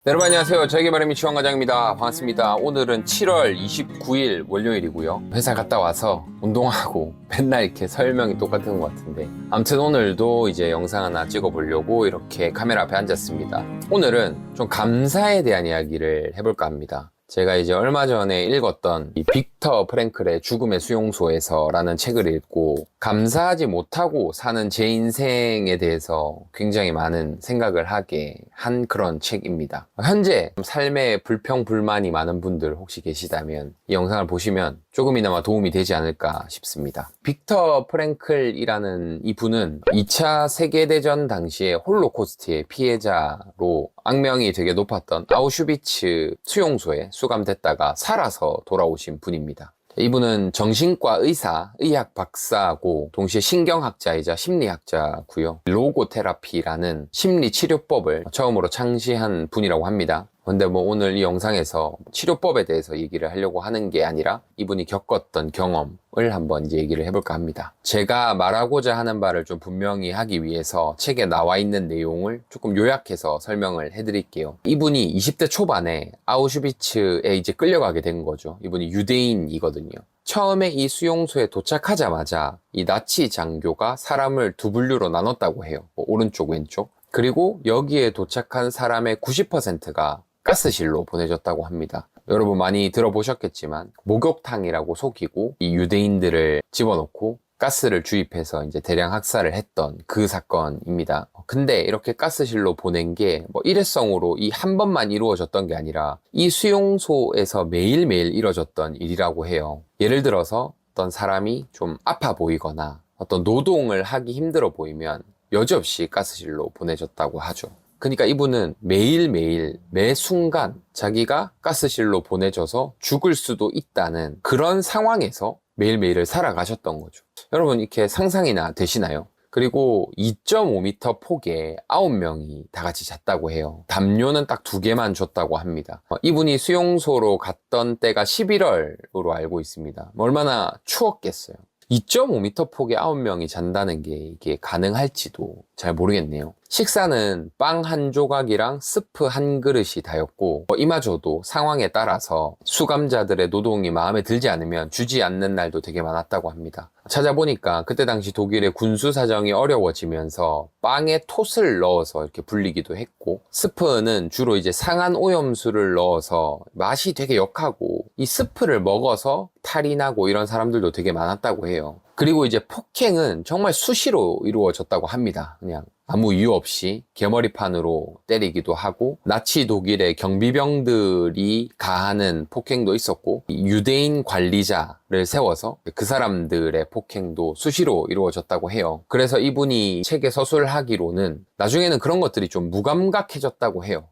네, 여러분 안녕하세요. 저에게말의 미치원과장입니다. 반갑습니다. 오늘은 7월 29일 월요일이고요. 회사 갔다 와서 운동하고 맨날 이렇게 설명이 똑같은 것 같은데 아무튼 오늘도 이제 영상 하나 찍어보려고 이렇게 카메라 앞에 앉았습니다. 오늘은 좀 감사에 대한 이야기를 해볼까 합니다. 제가 이제 얼마 전에 읽었던 이 빅터 프랭클의 죽음의 수용소에서 라는 책을 읽고 감사하지 못하고 사는 제 인생에 대해서 굉장히 많은 생각을 하게 한 그런 책입니다. 현재 삶에 불평불만이 많은 분들 혹시 계시다면 이 영상을 보시면 조금이나마 도움이 되지 않을까 싶습니다. 빅터 프랭클이라는 이분은 2차 세계대전 당시에 홀로코스트의 피해자로 악명이 되게 높았던 아우슈비츠 수용소에 수감됐다가 살아서 돌아오신 분입니다. 이분은 정신과 의사, 의학 박사고 동시에 신경학자이자 심리학자고요. 로고테라피라는 심리치료법을 처음으로 창시한 분이라고 합니다. 근데 뭐 오늘 이 영상에서 치료법에 대해서 얘기를 하려고 하는 게 아니라 이분이 겪었던 경험을 한번 이제 얘기를 해볼까 합니다. 제가 말하고자 하는 바를 좀 분명히 하기 위해서 책에 나와 있는 내용을 조금 요약해서 설명을 해드릴게요. 이분이 20대 초반에 아우슈비츠에 이제 끌려가게 된 거죠. 이분이 유대인이거든요. 처음에 이 수용소에 도착하자마자 이 나치 장교가 사람을 두 분류로 나눴다고 해요. 뭐 오른쪽, 왼쪽. 그리고 여기에 도착한 사람의 90%가 가스실로 보내졌다고 합니다. 여러분 많이 들어보셨겠지만 목욕탕이라고 속이고 이 유대인들을 집어넣고 가스를 주입해서 이제 대량 학살을 했던 그 사건입니다. 근데 이렇게 가스실로 보낸 게 뭐 일회성으로 이 한 번만 이루어졌던 게 아니라 이 수용소에서 매일매일 이루어졌던 일이라고 해요. 예를 들어서 어떤 사람이 좀 아파 보이거나 어떤 노동을 하기 힘들어 보이면 여지없이 가스실로 보내졌다고 하죠. 그러니까 이분은 매일매일 매 순간 자기가 가스실로 보내져서 죽을 수도 있다는 그런 상황에서 매일매일을 살아가셨던 거죠. 여러분 이렇게 상상이나 되시나요? 그리고 2.5m 폭에 9명이 다 같이 잤다고 해요. 담요는 딱 2개만 줬다고 합니다. 이분이 수용소로 갔던 때가 11월으로 알고 있습니다. 얼마나 추웠겠어요. 2.5m 폭에 9명이 잔다는 게 이게 가능할지도 잘 모르겠네요. 식사는 빵 한 조각이랑 스프 한 그릇이 다였고 이마저도 상황에 따라서 수감자들의 노동이 마음에 들지 않으면 주지 않는 날도 되게 많았다고 합니다. 찾아보니까 그때 당시 독일의 군수 사정이 어려워지면서 빵에 톳을 넣어서 이렇게 불리기도 했고 스프는 주로 이제 상한 오염수를 넣어서 맛이 되게 역하고 이 스프를 먹어서 탈이 나고 이런 사람들도 되게 많았다고 해요. 그리고 이제 폭행은 정말 수시로 이루어졌다고 합니다. 그냥 아무 이유 없이 개머리판으로 때리기도 하고 나치 독일의 경비병들이 가하는 폭행도 있었고 유대인 관리자를 세워서 그 사람들의 폭행도 수시로 이루어졌다고 해요. 그래서 이분이 책에 서술하기로는 나중에는 그런 것들이 좀 무감각해졌다고 해요.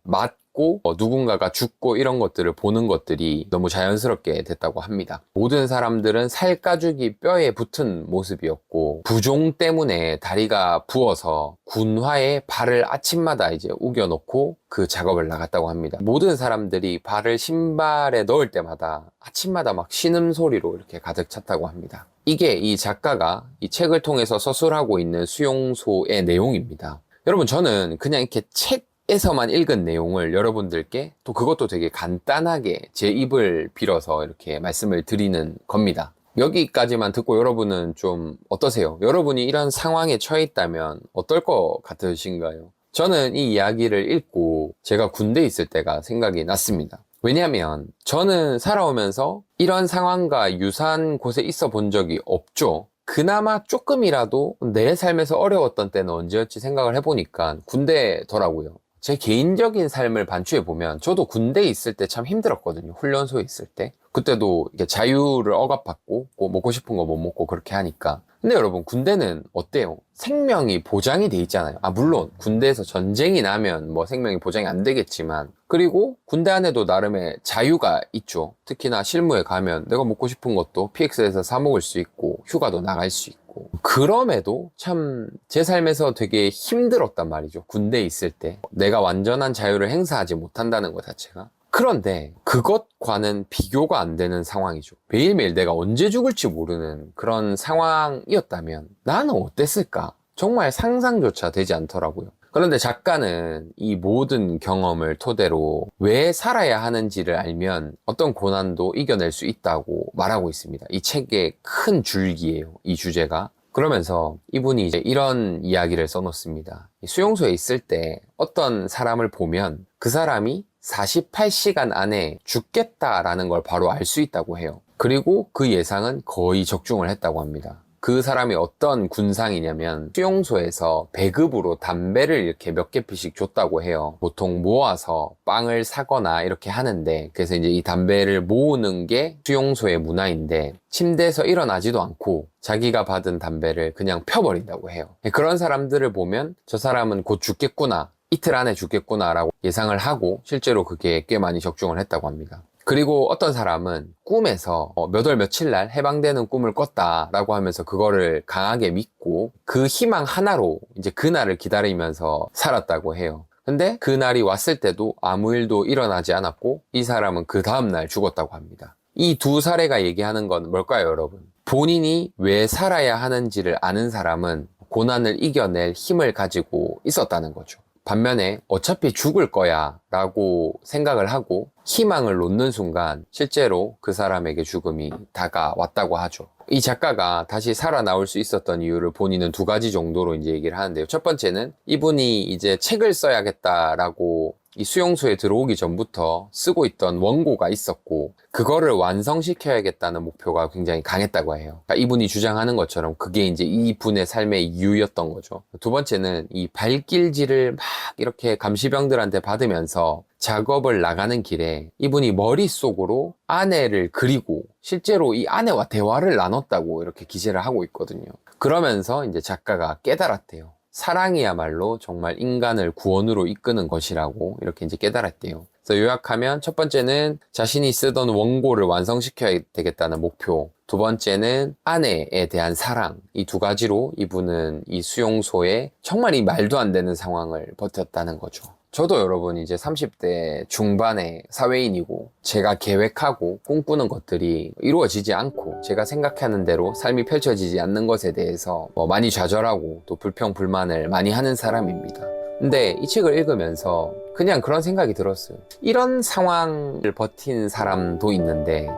누군가가 죽고 이런 것들을 보는 것들이 너무 자연스럽게 됐다고 합니다. 모든 사람들은 살가죽이 뼈에 붙은 모습이었고 부종 때문에 다리가 부어서 군화에 발을 아침마다 이제 우겨놓고 그 작업을 나갔다고 합니다. 모든 사람들이 발을 신발에 넣을 때마다 아침마다 막 신음소리로 이렇게 가득 찼다고 합니다. 이게 이 작가가 이 책을 통해서 서술하고 있는 수용소의 내용입니다. 여러분 저는 그냥 이렇게 책에서만 읽은 내용을 여러분들께 또 그것도 되게 간단하게 제 입을 빌어서 이렇게 말씀을 드리는 겁니다. 여기까지만 듣고 여러분은 좀 어떠세요? 여러분이 이런 상황에 처해 있다면 어떨 것 같으신가요? 저는 이 이야기를 읽고 제가 군대에 있을 때가 생각이 났습니다. 왜냐하면 저는 살아오면서 이런 상황과 유사한 곳에 있어 본 적이 없죠. 그나마 조금이라도 내 삶에서 어려웠던 때는 언제였지 생각을 해보니까 군대더라고요. 제 개인적인 삶을 반추해보면 저도 군대에 있을 때 참 힘들었거든요. 훈련소에 있을 때. 그때도 이게 자유를 억압받고 먹고 싶은 거 못 먹고 그렇게 하니까. 근데 여러분 군대는 어때요? 생명이 보장이 돼 있잖아요. 물론 군대에서 전쟁이 나면 뭐 생명이 보장이 안 되겠지만 그리고 군대 안에도 나름의 자유가 있죠. 특히나 실무에 가면 내가 먹고 싶은 것도 PX에서 사 먹을 수 있고 휴가도 나갈 수 있고 그럼에도 참 제 삶에서 되게 힘들었단 말이죠. 군대에 있을 때 내가 완전한 자유를 행사하지 못한다는 것 자체가. 그런데 그것과는 비교가 안 되는 상황이죠. 매일매일 내가 언제 죽을지 모르는 그런 상황이었다면 나는 어땠을까? 정말 상상조차 되지 않더라고요. 그런데 작가는 이 모든 경험을 토대로 왜 살아야 하는지를 알면 어떤 고난도 이겨낼 수 있다고 말하고 있습니다. 이 책의 큰 줄기예요, 이 주제가. 그러면서 이분이 이제 이런 이야기를 써놓습니다. 수용소에 있을 때 어떤 사람을 보면 그 사람이 48시간 안에 죽겠다라는 걸 바로 알 수 있다고 해요. 그리고 그 예상은 거의 적중을 했다고 합니다. 그 사람이 어떤 군상이냐면 수용소에서 배급으로 담배를 이렇게 몇 개 피씩 줬다고 해요. 보통 모아서 빵을 사거나 이렇게 하는데, 그래서 이제 이 담배를 모으는 게 수용소의 문화인데 침대에서 일어나지도 않고 자기가 받은 담배를 그냥 펴버린다고 해요. 그런 사람들을 보면 저 사람은 곧 죽겠구나, 이틀 안에 죽겠구나라고 예상을 하고 실제로 그게 꽤 많이 적중을 했다고 합니다. 그리고 어떤 사람은 꿈에서 몇 월 며칠 날 해방되는 꿈을 꿨다라고 하면서 그거를 강하게 믿고 그 희망 하나로 이제 그날을 기다리면서 살았다고 해요. 근데 그날이 왔을 때도 아무 일도 일어나지 않았고 이 사람은 그 다음날 죽었다고 합니다. 이 두 사례가 얘기하는 건 뭘까요, 여러분? 본인이 왜 살아야 하는지를 아는 사람은 고난을 이겨낼 힘을 가지고 있었다는 거죠. 반면에 어차피 죽을 거야 라고 생각을 하고 희망을 놓는 순간 실제로 그 사람에게 죽음이 다가왔다고 하죠. 이 작가가 다시 살아나올 수 있었던 이유를 본인은 두 가지 정도로 이제 얘기를 하는데요. 첫 번째는 이분이 이제 책을 써야겠다라고 이 수용소에 들어오기 전부터 쓰고 있던 원고가 있었고 그거를 완성시켜야겠다는 목표가 굉장히 강했다고 해요. 그러니까 이분이 주장하는 것처럼 그게 이제 이분의 삶의 이유였던 거죠. 두 번째는 이 발길질을 막 이렇게 감시병들한테 받으면서 작업을 나가는 길에 이분이 머릿속으로 아내를 그리고 실제로 이 아내와 대화를 나눴다고 이렇게 기재를 하고 있거든요. 그러면서 이제 작가가 깨달았대요. 사랑이야말로 정말 인간을 구원으로 이끄는 것이라고 이렇게 이제 깨달았대요. 그래서 요약하면 첫 번째는 자신이 쓰던 원고를 완성시켜야 되겠다는 목표, 두 번째는 아내에 대한 사랑, 이 두 가지로 이분은 이 수용소에 정말 이 말도 안 되는 상황을 버텼다는 거죠. 저도 여러분 이제 30대 중반의 사회인이고 제가 계획하고 꿈꾸는 것들이 이루어지지 않고 제가 생각하는 대로 삶이 펼쳐지지 않는 것에 대해서 많이 좌절하고 또 불평불만을 많이 하는 사람입니다. 근데 이 책을 읽으면서 그냥 그런 생각이 들었어요. 이런 상황을 버틴 사람도 있는데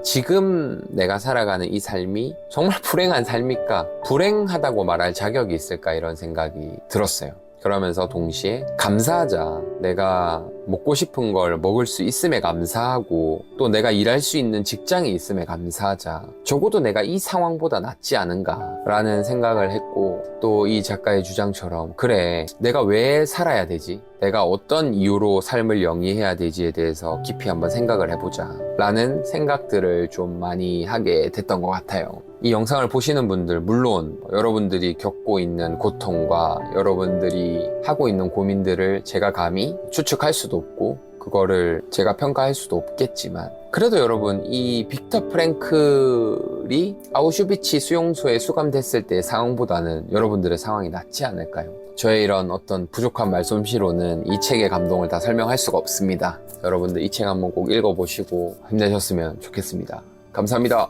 지금 내가 살아가는 이 삶이 정말 불행한 삶일까? 불행하다고 말할 자격이 있을까? 이런 생각이 들었어요. 그러면서 동시에 감사하자. 내가 먹고 싶은 걸 먹을 수 있음에 감사하고 또 내가 일할 수 있는 직장이 있음에 감사하자. 적어도 내가 이 상황보다 낫지 않은가 라는 생각을 했고 또 이 작가의 주장처럼 그래, 내가 왜 살아야 되지? 내가 어떤 이유로 삶을 영위해야 되지에 대해서 깊이 한번 생각을 해보자 라는 생각들을 좀 많이 하게 됐던 것 같아요. 이 영상을 보시는 분들, 물론 여러분들이 겪고 있는 고통과 여러분들이 하고 있는 고민들을 제가 감히 추측할 수도 없고 그거를 제가 평가할 수도 없겠지만 그래도 여러분, 이 빅터 프랭클이 아우슈비츠 수용소에 수감됐을 때의 상황보다는 여러분들의 상황이 낫지 않을까요? 저의 이런 어떤 부족한 말솜씨로는 이 책의 감동을 다 설명할 수가 없습니다. 여러분들 이 책 한번 꼭 읽어보시고 힘내셨으면 좋겠습니다. 감사합니다.